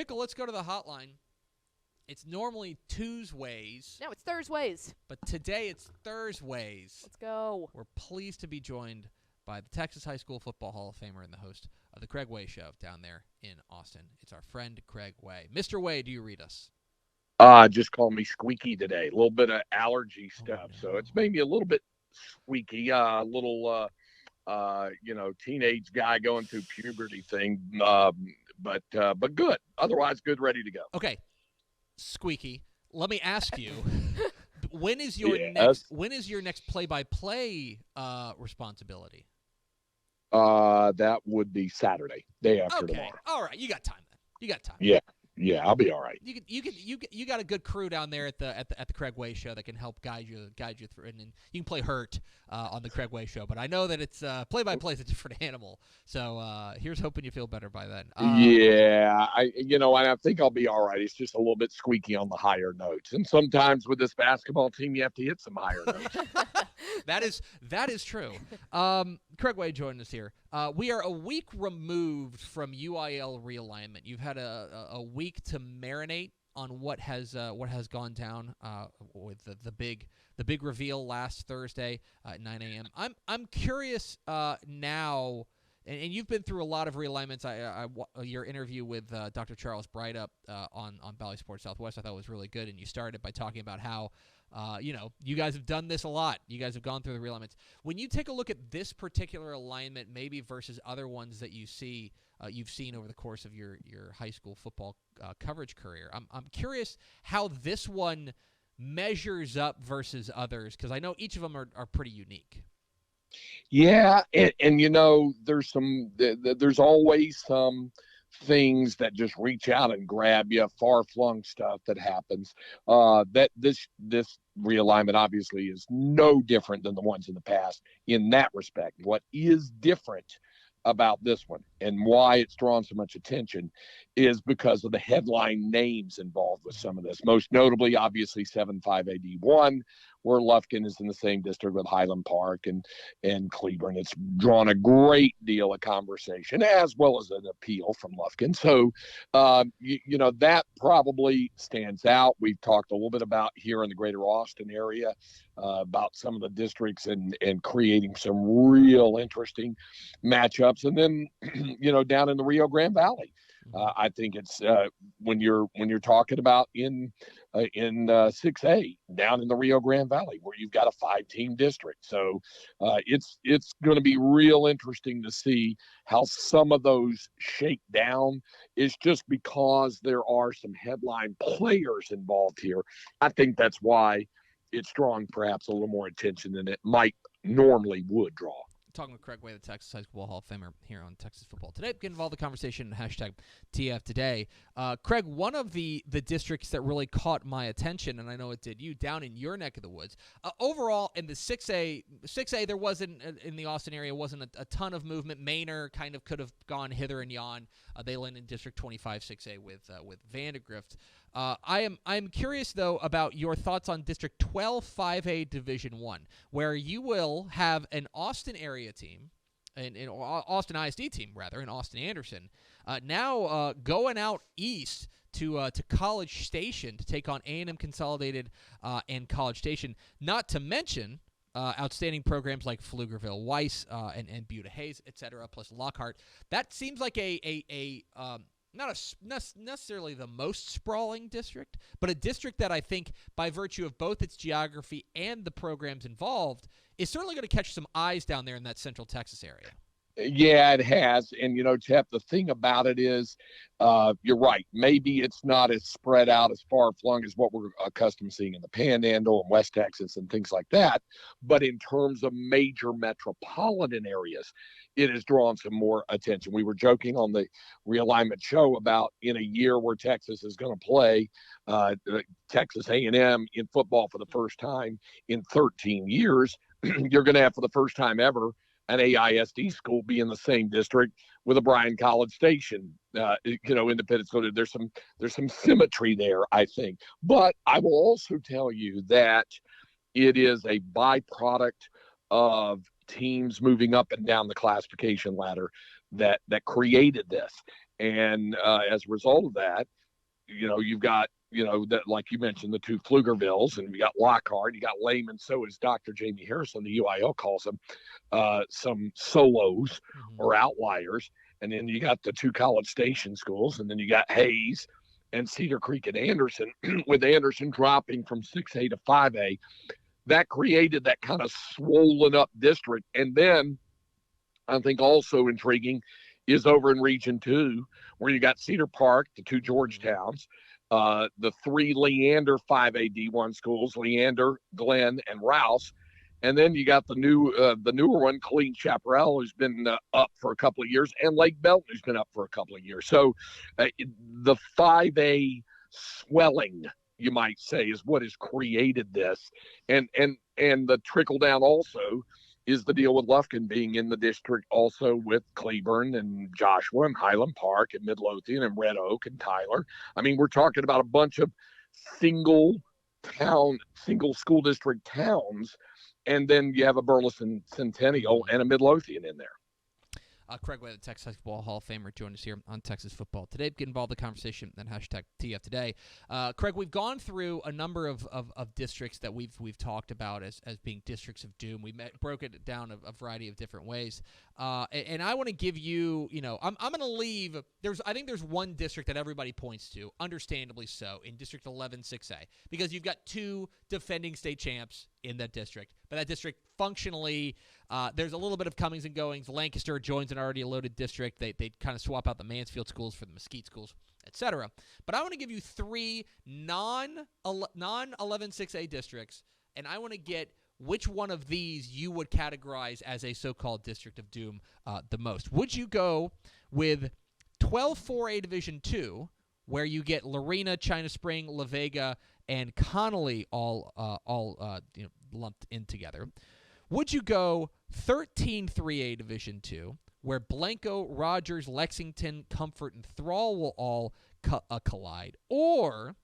Tickle, let's go to the hotline. It's normally Tuesdays. No, it's Thursdays. But today it's Thursdays. Let's go. We're pleased to be joined by the Texas High School Football Hall of Famer and the host of the Craig Way Show down there in Austin. It's our friend Craig Way. Mr. Way, do you read us? Just call me squeaky today. A little bit of allergy stuff, so it's made me a little bit squeaky. Teenage guy going through puberty thing. But good. Otherwise, good, ready to go. Okay, squeaky. Let me ask you, when is your next play-by-play responsibility? That would be Saturday, day after tomorrow. All right, you got time then. You got time. Yeah, I'll be all right. You got a good crew down there at the Craig Way Show that can help guide you through, and you can play hurt on the Craig Way Show. But I know that it's play-by-play is a different animal. So here's hoping you feel better by then. I think I'll be all right. It's just a little bit squeaky on the higher notes, and sometimes with this basketball team, you have to hit some higher notes. That is true. Craig Way joined us here. We are a week removed from UIL Realignment. You've had a week to marinate on what has gone down with the big reveal last Thursday at 9 a.m. I'm curious now, and you've been through a lot of realignments. Your interview with Dr. Charles Breithaupt on Valley Sports Southwest I thought was really good, and you started by talking about how you guys have done this a lot. You guys have gone through the realignments. When you take a look at this particular alignment, maybe versus other ones that you've seen over the course of your high school football coverage career, I'm curious how this one measures up versus others, because I know each of them are pretty unique. Yeah, and there's always some things that just reach out and grab you, far-flung stuff that happens. That this realignment obviously is no different than the ones in the past in that respect. What is different about this one and why it's drawn so much attention is because of the headline names involved with some of this. Most notably, obviously, 75AD1, where Lufkin is in the same district with Highland Park and Cleburne. It's drawn a great deal of conversation as well as an appeal from Lufkin. So, that probably stands out. We've talked a little bit about here in the greater Austin area about some of the districts and creating some real interesting matchups. And then, down in the Rio Grande Valley, I think it's when you're talking about in 6A down in the Rio Grande Valley, where you've got a 5-team district. So it's going to be real interesting to see how some of those shake down. It's just because there are some headline players involved here. I think that's why it's drawing perhaps a little more attention than it might normally would draw. Talking with Craig Way, the Texas High School Hall of Famer here on Texas Football Today. Get involved in the conversation, #TF Today. Craig, one of the districts that really caught my attention, and I know it did you, down in your neck of the woods. Overall, in the 6A, there wasn't, in the Austin area, wasn't a ton of movement. Manor kind of could have gone hither and yon. They land in District 25 6A with Vandegrift. I'm curious, though, about your thoughts on District 12 5A Division 1, where you will have an Austin area team, an Austin ISD team, rather, in Austin Anderson, now going out east to College Station to take on A&M Consolidated and College Station, not to mention outstanding programs like Pflugerville, Weiss, and Buda Hayes, etc., plus Lockhart. That seems like not necessarily the most sprawling district, but a district that I think, by virtue of both its geography and the programs involved, is certainly going to catch some eyes down there in that Central Texas area. Yeah, it has. And, Tep, the thing about it is, you're right. Maybe it's not as spread out, as far-flung as what we're accustomed to seeing in the Panhandle and West Texas and things like that. But in terms of major metropolitan areas, it has drawn some more attention. We were joking on the realignment show about in a year where Texas is going to play Texas A&M in football for the first time in 13 years, you're going to have for the first time ever an AISD school be in the same district with a Bryan College Station, independent. So there's some symmetry there, I think. But I will also tell you that it is a byproduct of teams moving up and down the classification ladder. that created this. And as a result of that, you've got, that, like you mentioned, the two Pflugervilles, and you got Lockhart, you got Lehman. So is Dr. Jamie Harrison, the UIL calls them, some solos or outliers. And then you got the two College Station schools, and then you got Hayes and Cedar Creek and Anderson, with Anderson dropping from 6A to 5A. That created that kind of swollen up district. And then I think also intriguing is over in Region 2, where you got Cedar Park, the two Georgetowns, the three Leander 5A D1 schools, Leander, Glenn, and Rouse. And then you got the newer one, Colleen Chaparral, who's been up for a couple of years, and Lake Belton, who's been up for a couple of years. So the 5A swelling, you might say, is what has created this. And the trickle down also is the deal with Lufkin being in the district, also with Cleburne and Joshua and Highland Park and Midlothian and Red Oak and Tyler. I mean, we're talking about a bunch of single school district towns. And then you have a Burleson Centennial and a Midlothian in there. Craig Way, the Texas Football Hall of Famer, joined us here on Texas Football Today. Get involved in the conversation and hashtag TF Today. Craig, we've gone through a number of districts that we've talked about as being districts of doom. We broke it down a variety of different ways. And I want to give you, I'm going to leave. I think there's one district that everybody points to, understandably so, in District 11 6A, because you've got two defending state champs in that district. But that district functionally, there's a little bit of comings and goings. Lancaster joins an already loaded district. They kind of swap out the Mansfield schools for the Mesquite schools, etc. But I want to give you three non-11 6A districts, and I want to get which one of these you would categorize as a so-called district of doom the most. Would you go with 12 4A Division 2, where you get Lorena, China Spring, La Vega, and Connolly all lumped in together? Would you go 13 3A Division 2, where Blanco, Rogers, Lexington, Comfort, and Thrall will all collide? Or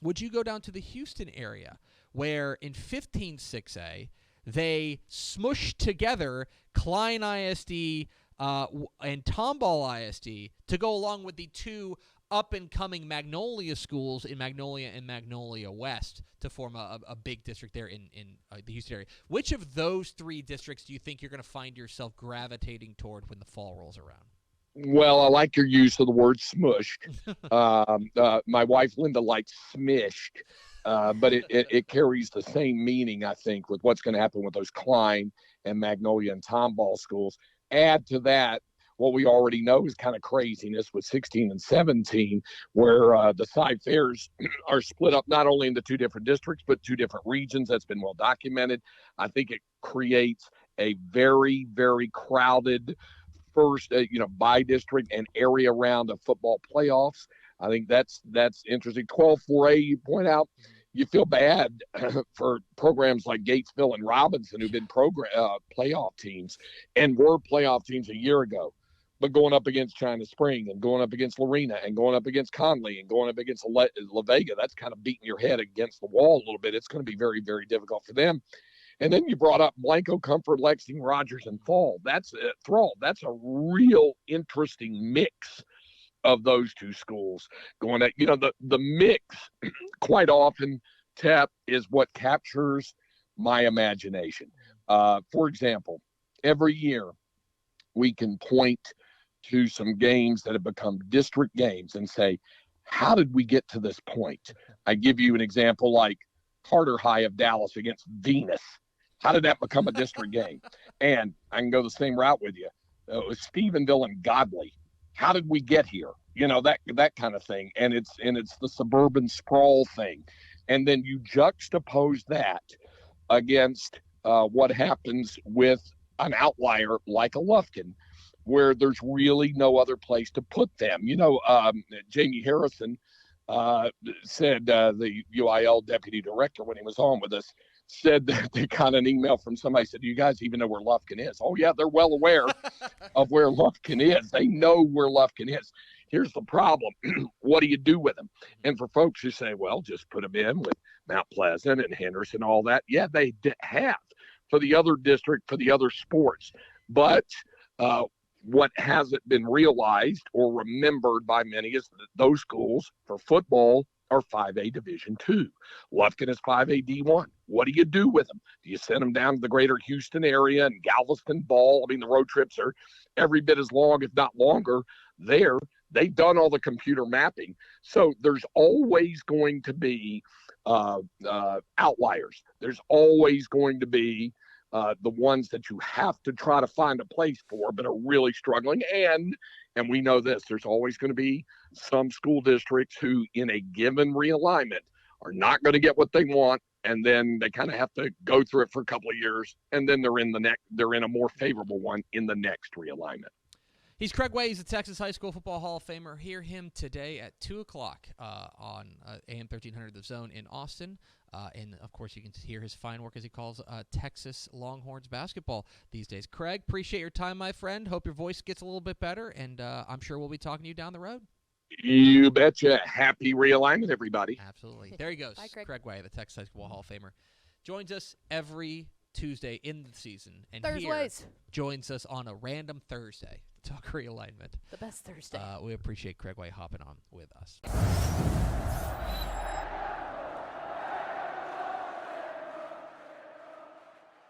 would you go down to the Houston area, where in 15 6A they smush together Klein ISD and Tomball ISD to go along with the two up-and-coming Magnolia schools in Magnolia and Magnolia West to form a big district there in the Houston area? Which of those three districts do you think you're going to find yourself gravitating toward when the fall rolls around? Well, I like your use of the word smushed. My wife, Linda, likes smished, but it carries the same meaning, I think, with what's going to happen with those Klein and Magnolia and Tomball schools. Add to that what we already know is kind of craziness with 16 and 17, where the side fairs are split up not only into two different districts, but two different regions. That's been well documented. I think it creates a very, very crowded first, by district and area round of football playoffs. I think that's interesting. 12 4A, you point out, you feel bad for programs like Gatesville and Robinson, who've been playoff teams and were playoff teams a year ago, but going up against China Spring and going up against Lorena and going up against Conley and going up against La Vega, that's kind of beating your head against the wall a little bit. It's going to be very, very difficult for them. And then you brought up Blanco, Comfort, Lexington, Rogers, and Thrall. That's a real interesting mix of those two schools going at, the mix quite often, Tep, is what captures my imagination. For example, every year we can point to some games that have become district games and say, how did we get to this point? I give you an example like Carter High of Dallas against Venus. How did that become a district game? And I can go the same route with you. It was Stephenville and Godley. How did we get here? That kind of thing. And it's the suburban sprawl thing. And then you juxtapose that against what happens with an outlier like a Lufkin, where there's really no other place to put them. Jamie Harrison said, the UIL deputy director, when he was on with us, said that they got an email from somebody, said, do you guys even know where Lufkin is? Oh, yeah, they're well aware of where Lufkin is. They know where Lufkin is. Here's the problem. What do you do with them? And for folks who say, well, just put them in with Mount Pleasant and Henderson, all that. Yeah, they have for the other district, for the other sports. But what hasn't been realized or remembered by many is that those schools for football are 5A Division II. Lufkin is 5A D1. What do you do with them? Do you send them down to the greater Houston area and Galveston Ball? I mean, the road trips are every bit as long, if not longer, there. They've done all the computer mapping. So there's always going to be outliers. There's always going to be the ones that you have to try to find a place for, but are really struggling. And we know this, there's always going to be some school districts who, in a given realignment, are not going to get what they want, and then they kind of have to go through it for a couple of years, and then they're in a more favorable one in the next realignment. He's Craig Way. He's the Texas High School Football Hall of Famer. Hear him today at 2 o'clock on AM 1300 The Zone in Austin. And, of course, you can hear his fine work, as he calls Texas Longhorns basketball these days. Craig, appreciate your time, my friend. Hope your voice gets a little bit better, and I'm sure we'll be talking to you down the road. You betcha. Happy realignment, everybody. Absolutely. There he goes. Bye, Craig Way, the Texas High School Hall of Famer. Joins us every Tuesday in the season. And Thursdays. here joins us on a random Thursday to talk realignment. The best Thursday. We appreciate Craig Way hopping on with us.